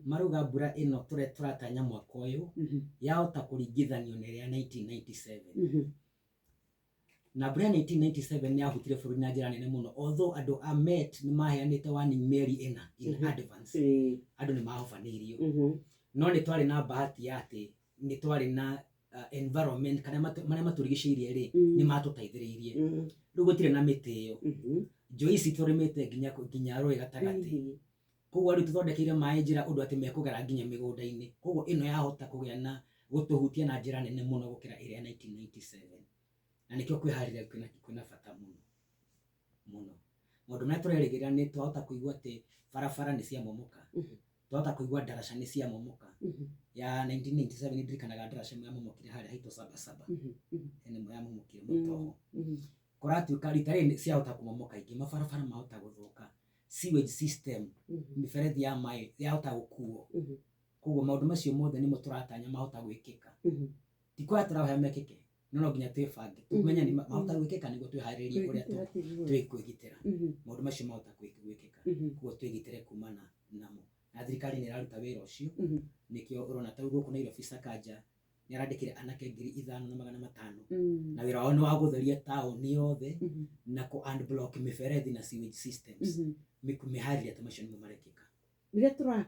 maruga mbura ino turatanya mwaka uyu yahota kuringithanio na ya 1997 na mbura 1997 ni yahutire bũrũri na njĩra nene mũno, although andũ a Met ni maheanĩte warning mĩeri ĩna in advance, andũ ni mahobanĩirio, no nĩ twarĩ na bahati ya atĩ nĩ twarĩ na environment kana marĩa matũrigicĩirie rĩ nĩ matũteithĩrĩirie, rĩu gũtirĩ na mĩtĩ ĩyo, njũĩ ici tũrĩmĩte nginya rũĩ gatagatĩ, koguo rĩu tũthondekeire maĩ njĩra ũndũ atĩ mekũgera nginya mĩgũnda-inĩ, koguo ĩno yahota kũgĩa na gũtũhutia na njĩra nene mũno gũkĩra ĩrĩa 1997, na nĩkĩo kwĩharĩria kwĩna bata mũno mũno. Maũndũ marĩa tũrerĩgĩrĩra nĩ twahota kũigua atĩ barabara nĩ ciamomoka, twahota kũigua ndaraca nĩ ciamomoka, ya 1997 nĩ ndirikanaga ndaraca yamomokire harĩa haitũ Sabasaba, nĩ yamomokire Mũtoho, kũratuĩka rita rĩrĩ ciahota kũmomoka ingĩ, mabarabara mahota gũthũka, sewage system, mĩberethi ya maĩ yahota gũkuo, koguo maũndũ macio mothe nĩmo tũratanya mahota gwĩkĩka, ti kwaya tũrahoya mekĩke, no nginya twĩbange tumenye nĩ mahota gwĩkĩka nĩguo twĩharĩrie ũrĩa twĩkwĩgitĩra, maũndũ macio mahota gwĩkĩka, koguo twĩgitĩre kumana namo, na thirikari nĩ ĩraruta wĩra ũcio, nĩkĩo ũrona ta gũkũ Nairobi Sakaja nĩ arandĩkire anake 5,500 na wĩra wao nĩ wa gũtheria taũni yothe na ku unblock mĩberethi na sewage systems, mĩharĩrie ta macio nĩmo marekĩka. Rĩrĩa